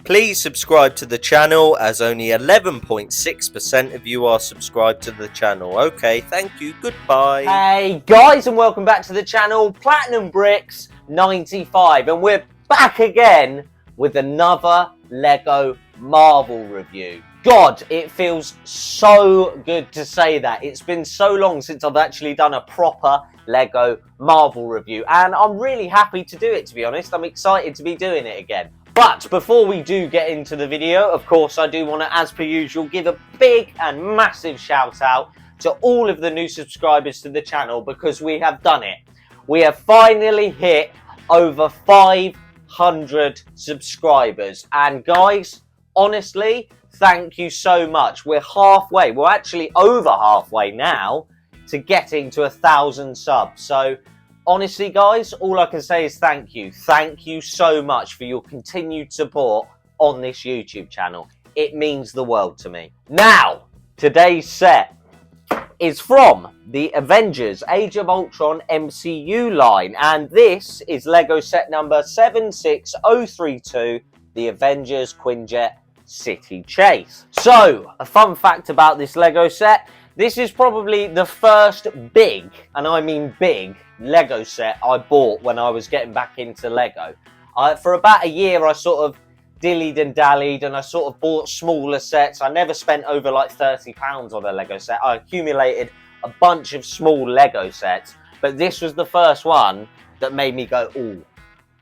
Please subscribe to the channel, as only 11.6% of you are subscribed to the channel. Okay, thank you, goodbye. Hey guys, and welcome back to the channel, Platinum Bricks 95, and we're back again with another Lego Marvel review. God, it feels so good to say that. It's been so long since I've actually done a proper Lego Marvel review, and I'm really happy to do it, to be honest. I'm excited to be doing it again. But before we do get into the video, of course, I do want to, as per usual, give a big and massive shout out to all of the new subscribers to the channel, because we have done it. We have finally hit over 500 subscribers. And guys, honestly, thank you so much. We're halfway. We're actually over halfway now to getting to 1,000 subs. So honestly, guys, all I can say is thank you. Thank you so much for your continued support on this YouTube channel. It means the world to me. Now, today's set is from the Avengers Age of Ultron MCU line, and this is Lego set number 76032, the Avengers Quinjet City Chase. So, a fun fact about this Lego set: this is probably the first big, and I mean big, Lego set I bought when I was getting back into Lego. For about a year, I sort of dillied and dallied, and I sort of bought smaller sets. I never spent over like £30 on a Lego set. I accumulated a bunch of small Lego sets, but this was the first one that made me go, ooh,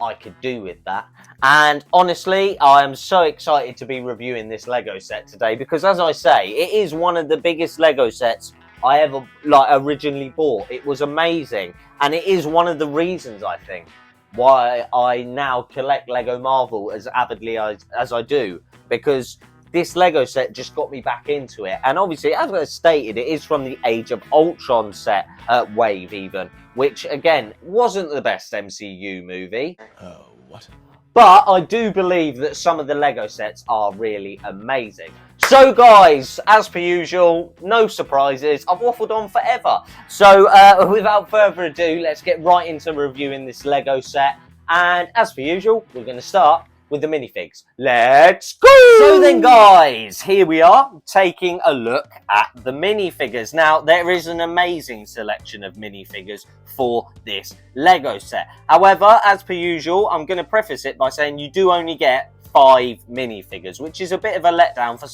I could do with that. And honestly, I am so excited to be reviewing this Lego set today, because as I say, it is one of the biggest Lego sets I ever originally bought. It was amazing, and it is one of the reasons, I think, why I now collect Lego Marvel as avidly as I do, because this Lego set just got me back into it. And obviously, as I stated, it is from the Age of Ultron set, wave even, which again wasn't the best MCU movie. Oh, what? But I do believe that some of the Lego sets are really amazing. So guys, as per usual, no surprises. I've waffled on forever. So without further ado, let's get right into reviewing this Lego set. And as per usual, we're going to start with the minifigs. Let's go! So then guys, here we are taking a look at the minifigures. Now, there is an amazing selection of minifigures for this Lego set. However, as per usual, I'm going to preface it by saying you do only get 5 minifigures, which is a bit of a letdown for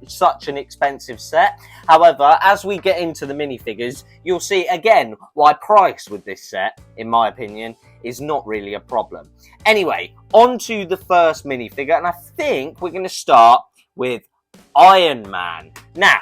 such an expensive set. However, as we get into the minifigures, you'll see again why price with this set, in my opinion, is not really a problem. Anyway, on to the first minifigure, and I think we're going to start with Iron Man. Now,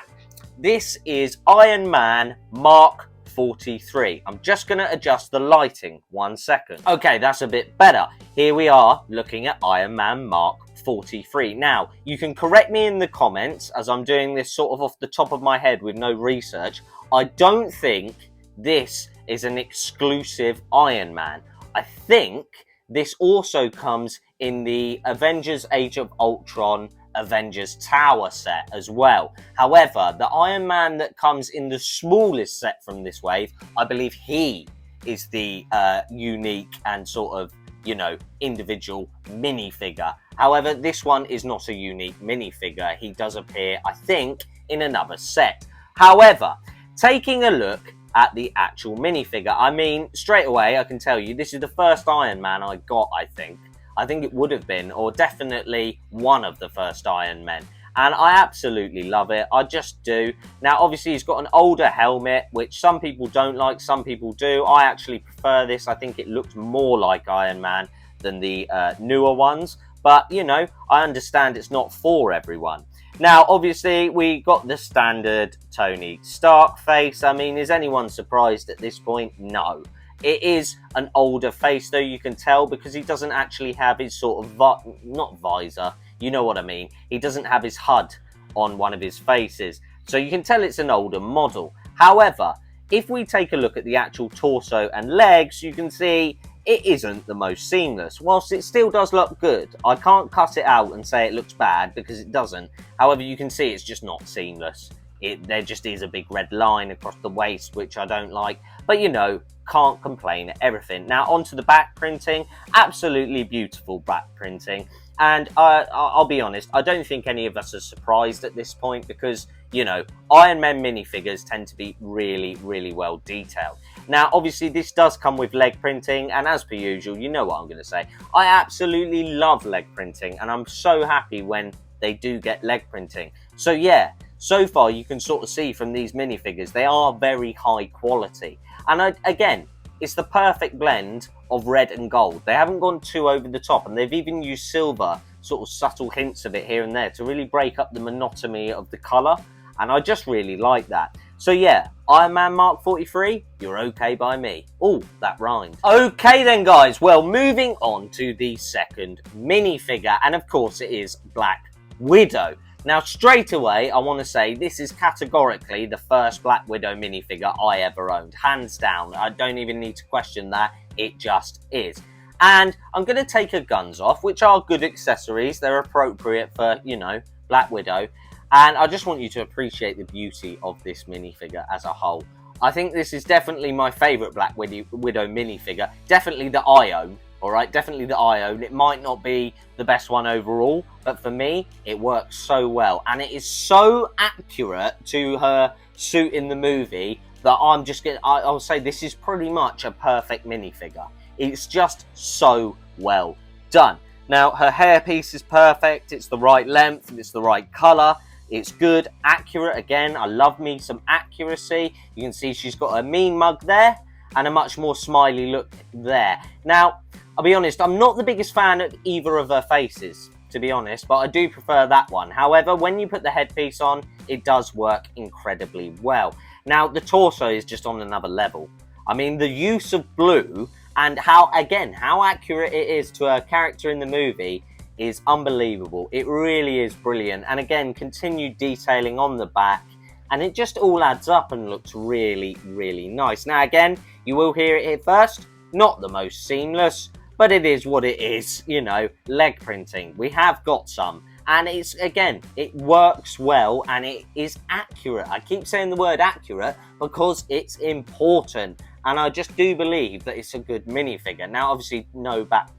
this is Iron Man Mark 43. I'm just going to adjust the lighting 1 second. Okay, that's a bit better. Here we are looking at Iron Man Mark 43. Now, you can correct me in the comments, as I'm doing this sort of off the top of my head with no research. I don't think this is an exclusive Iron Man. I think this also comes in the Avengers Age of Ultron Avengers Tower set as well. However, the Iron Man that comes in the smallest set from this wave, I believe he is the unique and sort of, you know, individual minifigure. However, this one is not a unique minifigure. He does appear, I think, in another set. However, taking a look at the actual minifigure, I mean, straight away, I can tell you, this is the first Iron Man I got, I think. I think it would have been, or definitely one of the first Iron Men. And I absolutely love it. I just do. Now, obviously, he's got an older helmet, which some people don't like, some people do. I actually prefer this. I think it looks more like Iron Man than the newer ones. But, you know, I understand it's not for everyone. Now, obviously, we got the standard Tony Stark face. I mean, is anyone surprised at this point? No. It is an older face, though, you can tell, because he doesn't actually have his sort of, not visor, you know what I mean. He doesn't have his HUD on one of his faces. So you can tell it's an older model. However, if we take a look at the actual torso and legs, you can see it isn't the most seamless. Whilst it still does look good, I can't cut it out and say it looks bad, because it doesn't. However, you can see it's just not seamless. There just is a big red line across the waist, which I don't like. But, you know, can't complain at everything. Now, onto the back printing. Absolutely beautiful back printing. And I'll be honest, I don't think any of us are surprised at this point because, you know, Iron Man minifigures tend to be really, really well detailed. Now, obviously, this does come with leg printing, and as per usual, you know what I'm going to say. I absolutely love leg printing, and I'm so happy when they do get leg printing. So yeah, so far you can sort of see from these minifigures, they are very high quality. And again, it's the perfect blend of red and gold. They haven't gone too over the top, and they've even used silver, sort of subtle hints of it here and there to really break up the monotony of the colour, and I just really like that. So yeah, Iron Man Mark 43, you're okay by me. Oh, that rhymed. Okay then guys, well moving on to the second minifigure, and of course it is Black Widow. Now straight away I want to say this is categorically the first Black Widow minifigure I ever owned, hands down. I don't even need to question that, it just is. And I'm going to take her guns off, which are good accessories, they're appropriate for, you know, Black Widow, and I just want you to appreciate the beauty of this minifigure as a whole. I think this is definitely my favourite Black Widow minifigure, definitely that I own. Alright, definitely that I own. It might not be the best one overall, but for me, it works so well. And it is so accurate to her suit in the movie that I'll say this is pretty much a perfect minifigure. It's just so well done. Now, her hairpiece is perfect. It's the right length. It's the right colour. It's good, accurate. Again, I love me some accuracy. You can see she's got a mean mug there and a much more smiley look there. Now, I'll be honest, I'm not the biggest fan of either of her faces, to be honest, but I do prefer that one. However, when you put the headpiece on, it does work incredibly well. Now, the torso is just on another level. I mean, the use of blue and how accurate it is to her character in the movie is unbelievable. It really is brilliant. And again, continued detailing on the back, and it just all adds up and looks really, really nice. Now, again, you will hear it here first. Not the most seamless, but it is what it is, you know, leg printing. We have got some, and it's, again, it works well and it is accurate. I keep saying the word accurate because it's important, and I just do believe that it's a good minifigure. Now, obviously, no back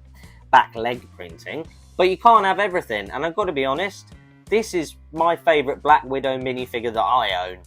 leg printing, but you can't have everything, and I've got to be honest, this is my favourite Black Widow minifigure that I own.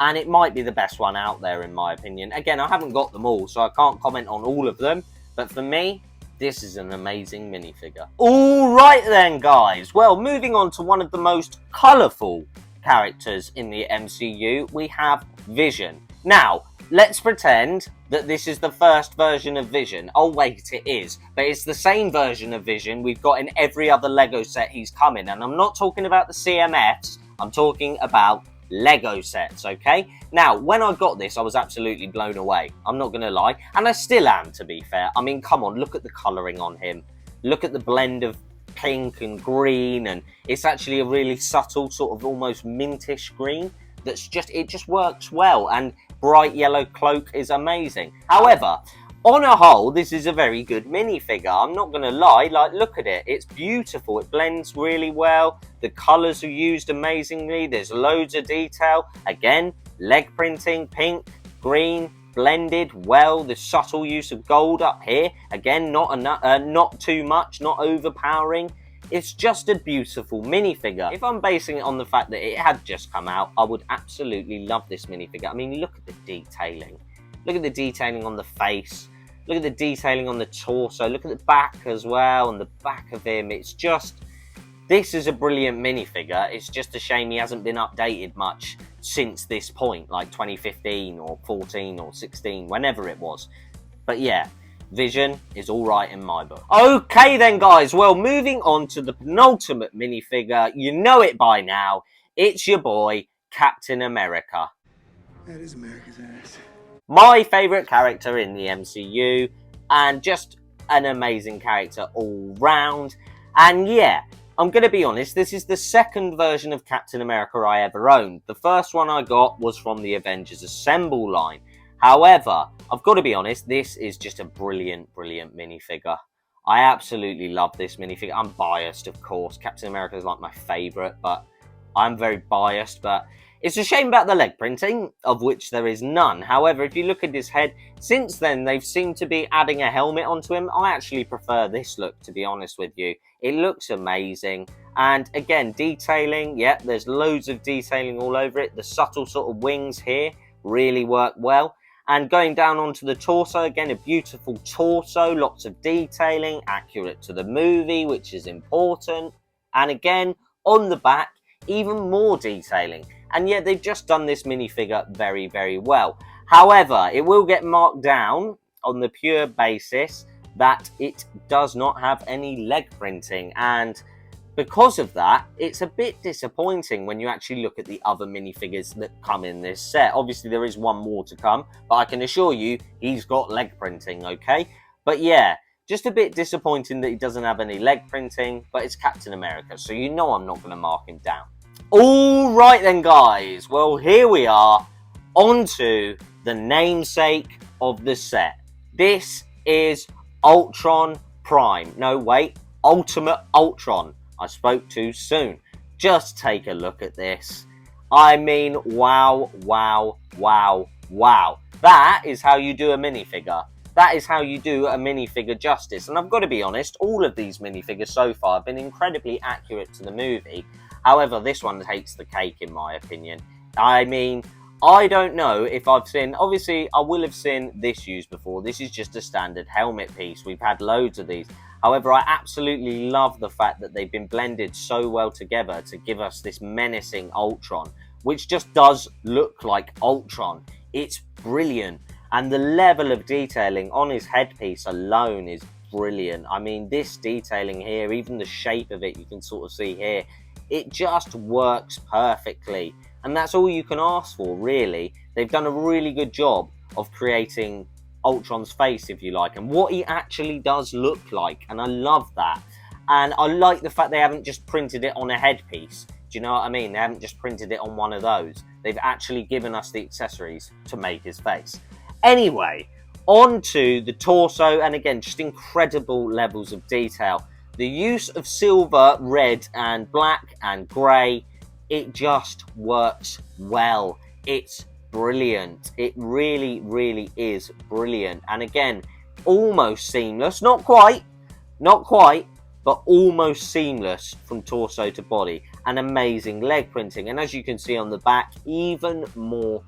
And it might be the best one out there in my opinion. Again, I haven't got them all, so I can't comment on all of them. But for me, this is an amazing minifigure. Alright then, guys. Well, moving on to one of the most colourful characters in the MCU, we have Vision. Now, let's pretend that this is the first version of Vision. Oh wait, it is. But it's the same version of Vision we've got in every other Lego set he's come in. And I'm not talking about the CMFs, I'm talking about Lego sets, okay? Now, when I got this, I was absolutely blown away. I'm not going to lie. And I still am, to be fair. I mean, come on, look at the colouring on him. Look at the blend of pink and green, and it's actually a really subtle, sort of almost mintish green. It just works well, and bright yellow cloak is amazing. However, on a whole, this is a very good minifigure. I'm not going to lie, like, look at it. It's beautiful. It blends really well. The colours are used amazingly. There's loads of detail. Again, leg printing, pink, green, blended well. The subtle use of gold up here. Again, not too much, not overpowering. It's just a beautiful minifigure. If I'm basing it on the fact that it had just come out, I would absolutely love this minifigure. I mean, look at the detailing. Look at the detailing on the face. Look at the detailing on the torso. Look at the back as well, and the back of him. It's just, this is a brilliant minifigure. It's just a shame he hasn't been updated much since this point, like 2015 or 14 or 16, whenever it was. But yeah, Vision is alright in my book. Okay then, guys. Well, moving on to the penultimate minifigure. You know it by now. It's your boy, Captain America. That is America's ass. My favourite character in the MCU, and just an amazing character all round. And yeah, I'm going to be honest, this is the second version of Captain America I ever owned. The first one I got was from the Avengers Assemble line. However, I've got to be honest, this is just a brilliant, brilliant minifigure. I absolutely love this minifigure. I'm biased, of course. Captain America is like my favourite, but I'm very biased, but it's a shame about the leg printing, of which there is none. However, if you look at his head, since then they've seemed to be adding a helmet onto him. I actually prefer this look, to be honest with you. It looks amazing. And again, detailing, yeah, there's loads of detailing all over it. The subtle sort of wings here really work well. And going down onto the torso, again, a beautiful torso, lots of detailing, accurate to the movie, which is important. And again, on the back, even more detailing. And yet they've just done this minifigure very, very well. However, it will get marked down on the pure basis that it does not have any leg printing. And because of that, it's a bit disappointing when you actually look at the other minifigures that come in this set. Obviously, there is one more to come, but I can assure you he's got leg printing, okay? But yeah, just a bit disappointing that he doesn't have any leg printing, but it's Captain America, so you know I'm not going to mark him down. All right then, guys. Well, here we are, onto the namesake of the set. This is Ultron Prime. No, wait, Ultimate Ultron. I spoke too soon. Just take a look at this. I mean, wow, wow, wow, wow. That is how you do a minifigure. That is how you do a minifigure justice. And I've got to be honest, all of these minifigures so far have been incredibly accurate to the movie. However, this one takes the cake in my opinion. I mean, I don't know if I've seen, obviously I will have seen this used before. This is just a standard helmet piece. We've had loads of these. However, I absolutely love the fact that they've been blended so well together to give us this menacing Ultron, which just does look like Ultron. It's brilliant. And the level of detailing on his headpiece alone is brilliant. I mean, this detailing here, even the shape of it, you can sort of see here, it just works perfectly. And that's all you can ask for, really. They've done a really good job of creating Ultron's face, if you like, and what he actually does look like, and I love that. And I like the fact they haven't just printed it on a headpiece. Do you know what I mean? They haven't just printed it on one of those. They've actually given us the accessories to make his face. Anyway, on to the torso, and again, just incredible levels of detail. The use of silver, red, and black, and grey, it just works well. It's brilliant. It really, really is brilliant. And again, almost seamless. Not quite, but almost seamless from torso to body. And amazing leg printing. And as you can see on the back, even more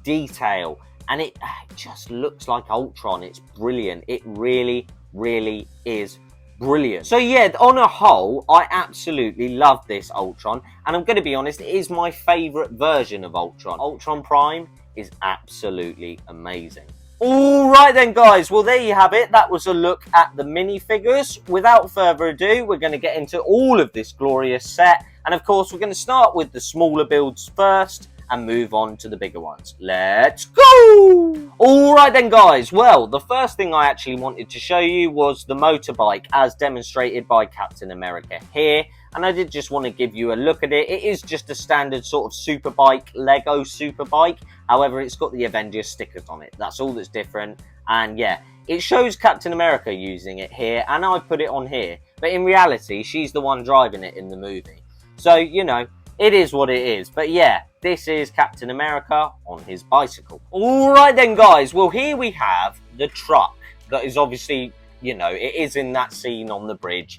detail. And it just looks like Ultron. It's brilliant. It really, really is brilliant. So yeah, on a whole, I absolutely love this Ultron, and I'm going to be honest, it is my favourite version of Ultron. Ultron Prime is absolutely amazing. Alright then guys, well there you have it. That was a look at the minifigures. Without further ado, we're going to get into all of this glorious set, and of course we're going to start with the smaller builds first and move on to the bigger ones. Let's go! Alright then guys, well, the first thing I actually wanted to show you was the motorbike as demonstrated by Captain America here, and I did just want to give you a look at it. It is just a standard sort of superbike, Lego superbike, however it's got the Avengers stickers on it. That's all that's different, and yeah, it shows Captain America using it here, and I put it on here, but in reality, she's the one driving it in the movie. So, you know, it is what it is. But yeah, this is Captain America on his bicycle. Alright then guys, well here we have the truck that is obviously, you know, it is in that scene on the bridge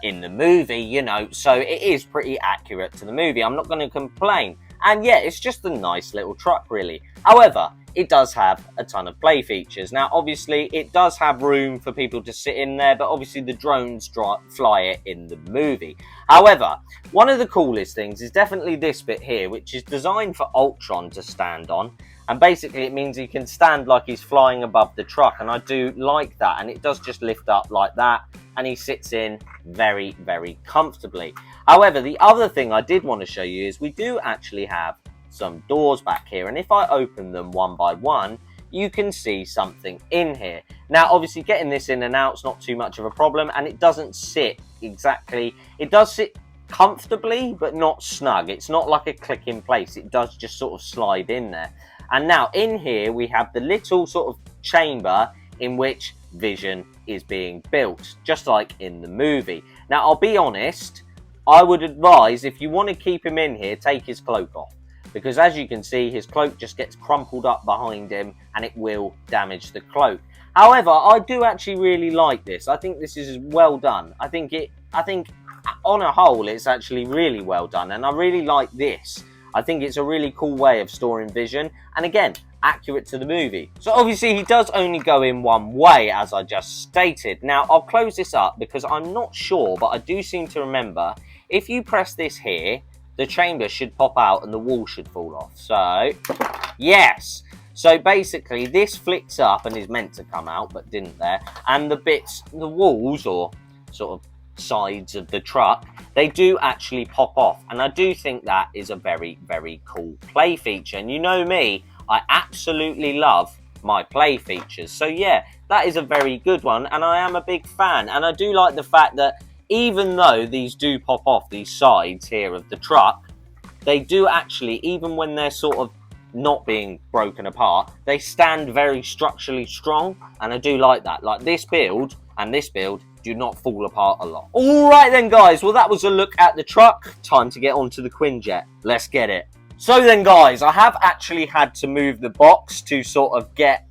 in the movie, you know, so it is pretty accurate to the movie. I'm not going to complain. And yeah, it's just a nice little truck really. However, it does have a ton of play features. Now, obviously, it does have room for people to sit in there, but obviously the drones fly it in the movie. However, one of the coolest things is definitely this bit here, which is designed for Ultron to stand on. And basically, it means he can stand like he's flying above the truck, and I do like that. And it does just lift up like that, and he sits in very, very comfortably. However, the other thing I did want to show you is we do actually have some doors back here, and if I open them one by one, you can see something in here. Now obviously getting this in and out is not too much of a problem, and it doesn't sit exactly, it does sit comfortably but not snug. It's not like a click in place, it does just sort of slide in there. And now in here we have the little sort of chamber in which Vision is being built, just like in the movie. Now I'll be honest, I would advise if you want to keep him in here, take his cloak off. Because as you can see, his cloak just gets crumpled up behind him and it will damage the cloak. However, I do actually really like this. I think this is well done. I think it I think on a whole, it's actually really well done, and I really like this. I think it's a really cool way of storing vision, and again, accurate to the movie. So obviously he does only go in one way, as I just stated. Now I'll close this up because I'm not sure, but I do seem to remember if you press this here, the chamber should pop out and the wall should fall off. So yes, so basically this flicks up and is meant to come out but didn't there, and the walls or sort of sides of the truck, they do actually pop off, and I do think that is a very, very cool play feature. And you know me, I absolutely love my play features, so yeah, that is a very good one, and I am a big fan. And I do like the fact that even though these do pop off, these sides here of the truck, they do actually, even when they're sort of not being broken apart, they stand very structurally strong, and I do like that. Like this build and this build do not fall apart a lot. Alright then guys, well that was a look at the truck. Time to get on to the Quinjet. Let's get it. So then guys, I have actually had to move the box to sort of get,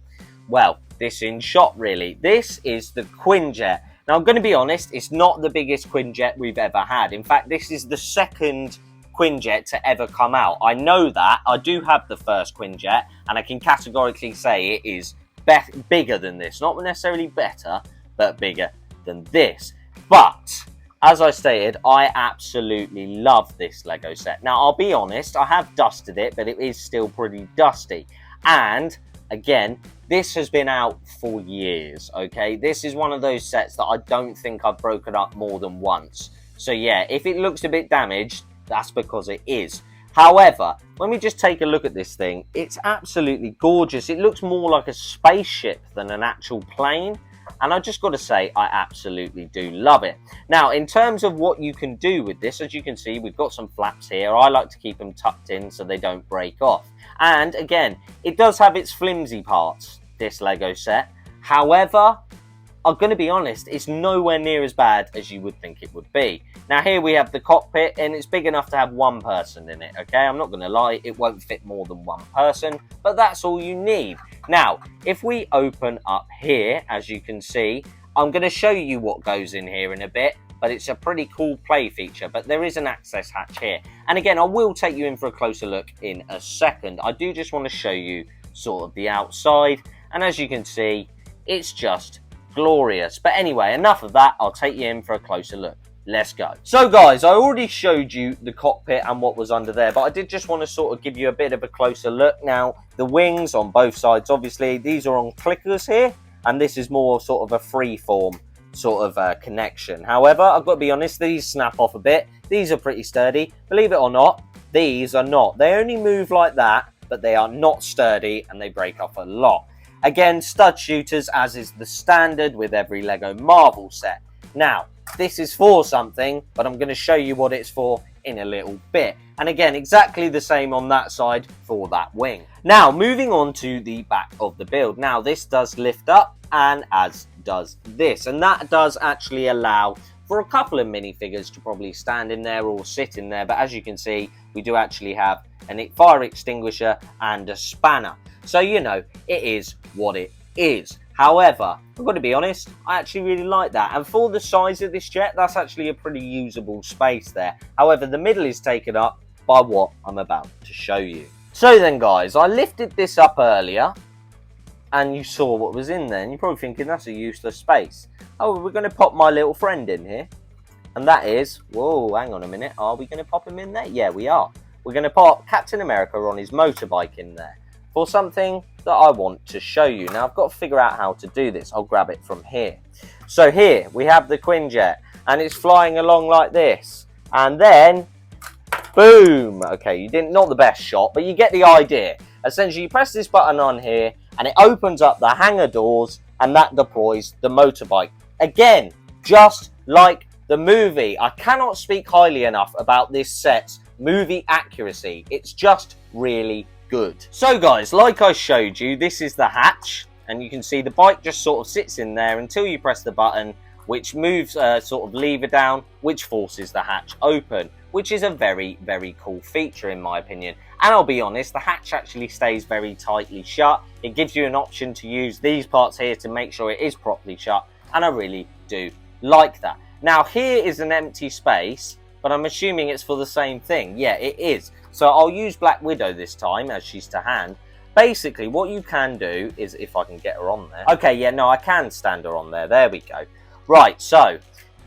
well, this in shot really. This is the Quinjet. Now I'm going to be honest, it's not the biggest Quinjet we've ever had. In fact, this is the second Quinjet to ever come out. I know that. I do have the first Quinjet, and I can categorically say it is bigger than this. Not necessarily better, but bigger than this. But as I stated, I absolutely love this Lego set. Now I'll be honest, I have dusted it, but it is still pretty dusty. And again, this has been out for years, okay? This is one of those sets that I don't think I've broken up more than once. So yeah, if it looks a bit damaged, that's because it is. However, when we just take a look at this thing, it's absolutely gorgeous. It looks more like a spaceship than an actual plane. And I just got to say, I absolutely do love it. Now, in terms of what you can do with this, as you can see, we've got some flaps here. I like to keep them tucked in so they don't break off. And again, it does have its flimsy parts, this Lego set. However, I'm going to be honest, it's nowhere near as bad as you would think it would be. Now here we have the cockpit, and it's big enough to have one person in it, okay? I'm not going to lie, it won't fit more than one person, but that's all you need. Now, if we open up here, as you can see, I'm going to show you what goes in here in a bit, but it's a pretty cool play feature, but there is an access hatch here. And again, I will take you in for a closer look in a second. I do just want to show you sort of the outside, and as you can see, it's just glorious. But anyway, enough of that, I'll take you in for a closer look. Let's go. So guys, I already showed you the cockpit and what was under there, but I did just want to sort of give you a bit of a closer look. Now, the wings on both sides, obviously, these are on clickers here, and this is more sort of a free-form sort of connection. However, I've got to be honest, these snap off a bit. These are pretty sturdy. Believe it or not, these are not. They only move like that, but they are not sturdy, and they break off a lot. Again, stud shooters, as is the standard with every Lego Marvel set. Now, this is for something, but I'm going to show you what it's for in a little bit. And again, exactly the same on that side for that wing. Now, moving on to the back of the build. Now, this does lift up, and as does this. And that does actually allow for a couple of minifigures to probably stand in there or sit in there. But as you can see, we do actually have a fire extinguisher and a spanner. So, you know, it is what it is. However, I've got to be honest, I actually really like that. And for the size of this jet, that's actually a pretty usable space there. However, the middle is taken up by what I'm about to show you. So then, guys, I lifted this up earlier, and you saw what was in there. And you're probably thinking, that's a useless space. Oh, we're going to pop my little friend in here. And that is, whoa, hang on a minute. Are we going to pop him in there? Yeah, we are. We're going to pop Captain America on his motorbike in there for something that I want to show you. Now, I've got to figure out how to do this. I'll grab it from here. So here, we have the Quinjet, and it's flying along like this. And then, boom. Okay, not the best shot, but you get the idea. Essentially, you press this button on here, and it opens up the hangar doors, and that deploys the motorbike. Again, just like the movie. I cannot speak highly enough about this set's movie accuracy. It's just really good. So guys, like I showed you, this is the hatch, and you can see the bike just sort of sits in there until you press the button, which moves sort of lever down, which forces the hatch open, which is a very, very cool feature in my opinion. And I'll be honest, the hatch actually stays very tightly shut. It gives you an option to use these parts here to make sure it is properly shut, and I really do like that. Now here is an empty space, but I'm assuming it's for the same thing. Yeah, it is. So I'll use Black Widow this time, as she's to hand. Basically, what you can do is, if I can get her on there. Okay, yeah, no, I can stand her on there. There we go. Right, so,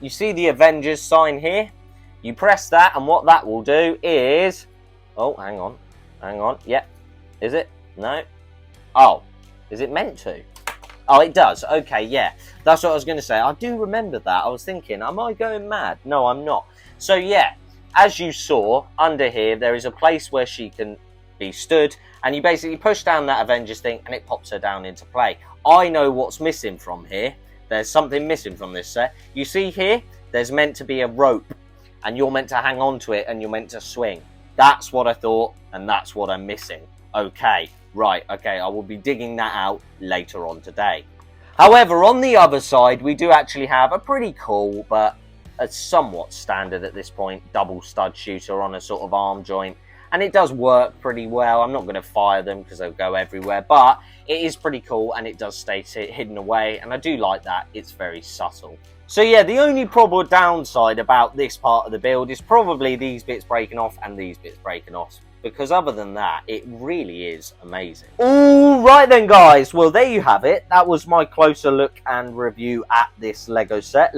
you see the Avengers sign here? You press that, and what that will do is... Oh, hang on. Hang on. Yep. Is it? No. Oh, is it meant to? Oh, it does. Okay, yeah. That's what I was going to say. I do remember that. I was thinking, am I going mad? No, I'm not. So, yeah, as you saw, under here, there is a place where she can be stood, and you basically push down that Avengers thing, and it pops her down into play. I know what's missing from here. There's something missing from this set. You see here, there's meant to be a rope, and you're meant to hang on to it, and you're meant to swing. That's what I thought, and that's what I'm missing. Okay, right, okay, I will be digging that out later on today. However, on the other side, we do actually have a pretty cool, but a somewhat standard at this point, double stud shooter on a sort of arm joint. And it does work pretty well. I'm not going to fire them because they'll go everywhere, but it is pretty cool and it does stay hidden away, and I do like that. It's very subtle. So yeah, the only proper downside about this part of the build is probably these bits breaking off and these bits breaking off, because other than that, it really is amazing. All right then, guys. Well, there you have it. That was my closer look and review at this Lego set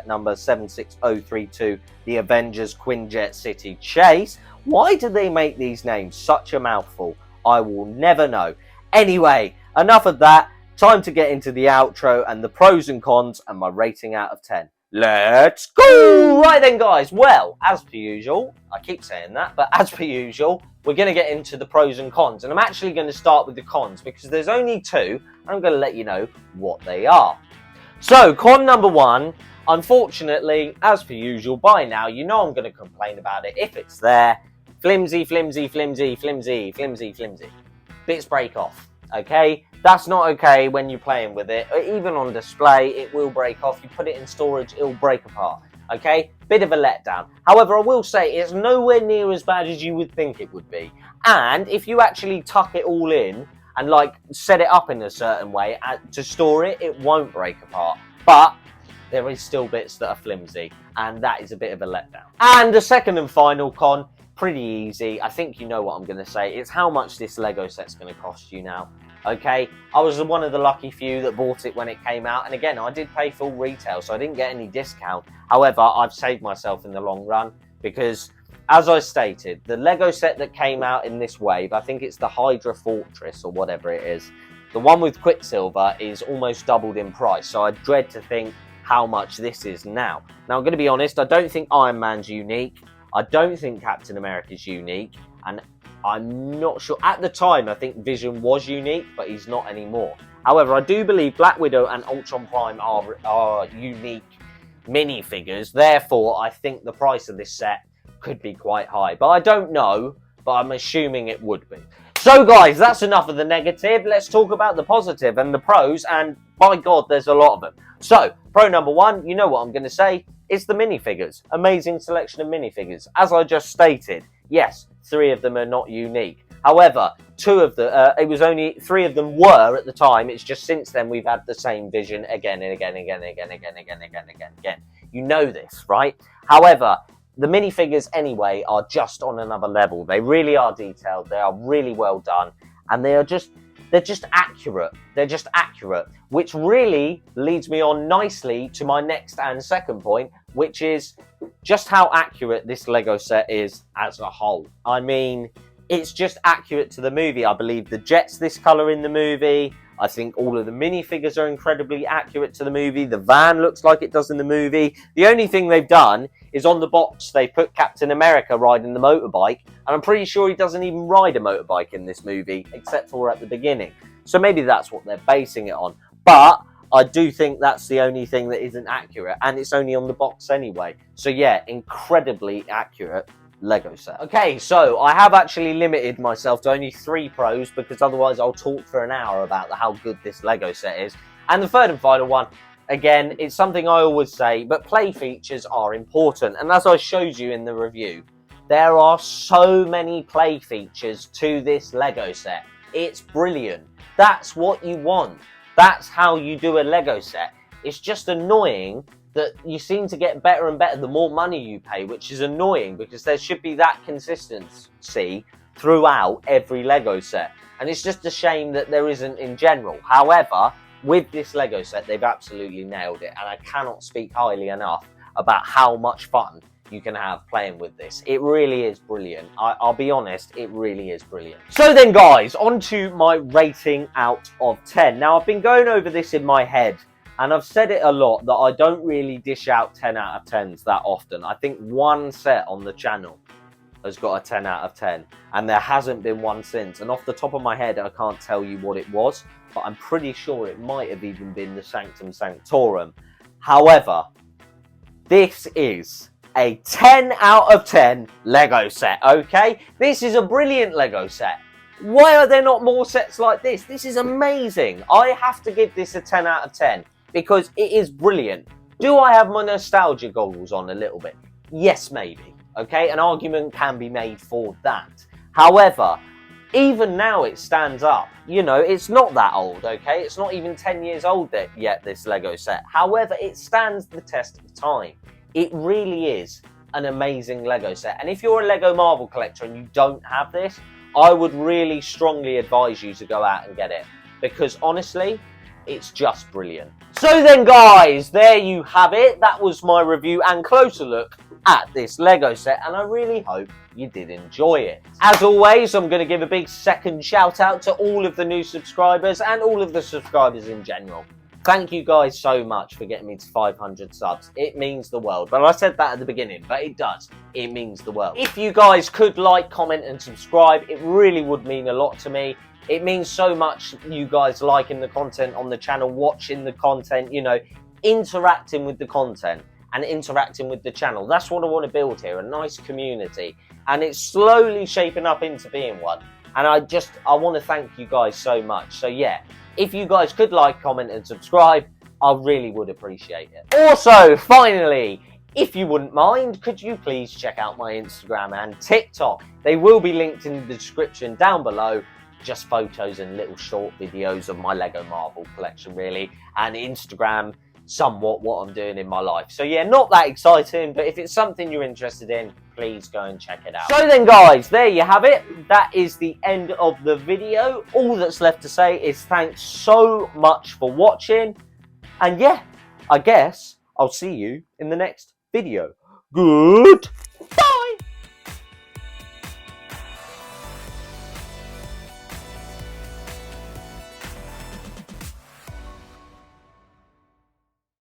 number 76032, the Avengers Quinjet City Chase. Why do they make these names such a mouthful? I will never know. Anyway, enough of that. Time to get into the outro and the pros and cons and my rating out of 10. Let's go! Right then, guys. Well, as per usual, I keep saying that, but as per usual, we're going to get into the pros and cons. And I'm actually going to start with the cons because there's only two. I'm going to let you know what they are. So, con number one, unfortunately, as per usual, by now, you know I'm going to complain about it if it's there. Flimsy, flimsy, flimsy, flimsy, flimsy, flimsy. Bits break off, okay? That's not okay when you're playing with it. Even on display, it will break off. You put it in storage, it will break apart, okay? Bit of a letdown. However, I will say it's nowhere near as bad as you would think it would be. And if you actually tuck it all in and, like, set it up in a certain way to store it, it won't break apart. But there is still bits that are flimsy, and that is a bit of a letdown. And the second and final con, pretty easy. I think you know what I'm going to say. It's how much this Lego set's going to cost you now. Okay, I was one of the lucky few that bought it when it came out, and again, I did pay full retail, so I didn't get any discount. However, I've saved myself in the long run because, as I stated, the Lego set that came out in this wave, I think it's the Hydra Fortress or whatever it is, the one with Quicksilver is almost doubled in price, so I dread to think how much this is now. Now, I'm going to be honest, I don't think Iron Man's unique. I don't think Captain America's unique, and I'm not sure. At the time, I think Vision was unique, but he's not anymore. However, I do believe Black Widow and Ultron Prime are unique minifigures. Therefore, I think the price of this set could be quite high. But I don't know, but I'm assuming it would be. So, guys, that's enough of the negative. Let's talk about the positive and the pros, and by God, there's a lot of them. So, pro number one, you know what I'm going to say. It's the minifigures. Amazing selection of minifigures. As I just stated, yes, 3 of them are not unique. However, 2 of the, it was only 3 of them were at the time. It's just since then we've had the same Vision again and again and again and again and again and again and again and again and again. You know this, right? However, the minifigures anyway are just on another level. They really are detailed. They are really well done, and they're just accurate. They're just accurate, which really leads me on nicely to my next and second point, which is just how accurate this Lego set is as a whole. I mean, it's just accurate to the movie. I believe the jet's this colour in the movie. I think all of the minifigures are incredibly accurate to the movie. The van looks like it does in the movie. The only thing they've done is on the box they put Captain America riding the motorbike, and I'm pretty sure he doesn't even ride a motorbike in this movie, except for at the beginning. So maybe that's what they're basing it on. But I do think that's the only thing that isn't accurate, and it's only on the box anyway. So yeah, incredibly accurate Lego set. Okay, so I have actually limited myself to only 3 pros because otherwise I'll talk for an hour about how good this Lego set is. And the third and final one, again, it's something I always say, but play features are important. And as I showed you in the review, there are so many play features to this Lego set. It's brilliant. That's what you want. That's how you do a Lego set. It's just annoying that you seem to get better and better the more money you pay, which is annoying because there should be that consistency throughout every Lego set. And it's just a shame that there isn't in general. However, with this Lego set, they've absolutely nailed it. And I cannot speak highly enough about how much fun you can have playing with this. It really is brilliant. I'll be honest, it really is brilliant. So then guys, on to my rating out of 10. Now I've been going over this in my head and I've said it a lot that I don't really dish out 10 out of 10s that often. I think one set on the channel has got a 10 out of 10 and there hasn't been one since. And off the top of my head, I can't tell you what it was, but I'm pretty sure it might have even been the Sanctum Sanctorum. However, this is a 10 out of 10 Lego set, okay? This is a brilliant Lego set. Why are there not more sets like this? This is amazing. I have to give this a 10 out of 10 because it is brilliant. Do I have my nostalgia goggles on a little bit? Yes, maybe, okay? An argument can be made for that. However, even now it stands up. You know, it's not that old, okay? It's not even 10 years old yet, this Lego set. However, it stands the test of time. It really is an amazing Lego set. And if you're a Lego Marvel collector and you don't have this, I would really strongly advise you to go out and get it. Because honestly, it's just brilliant. So then guys, there you have it. That was my review and closer look at this Lego set. And I really hope you did enjoy it. As always, I'm going to give a big second shout out to all of the new subscribers and all of the subscribers in general. Thank you guys so much for getting me to 500 subs. It means the world. But I said that at the beginning, but it does. It means the world. If you guys could like, comment and subscribe, it really would mean a lot to me. It means so much you guys liking the content on the channel, watching the content, you know, interacting with the content and interacting with the channel. That's what I want to build here, a nice community. And it's slowly shaping up into being one. And I want to thank you guys so much. So yeah. If you guys could like, comment and subscribe, I really would appreciate it. Also, finally, if you wouldn't mind, could you please check out my Instagram and TikTok? They will be linked in the description down below. Just photos and little short videos of my Lego Marvel collection, really. And Instagram, somewhat what I'm doing in my life. So yeah, not that exciting, but if it's something you're interested in, please go and check it out. So then guys, there you have it. That is the end of the video. All that's left to say is thanks so much for watching. And yeah, I guess I'll see you in the next video. Good.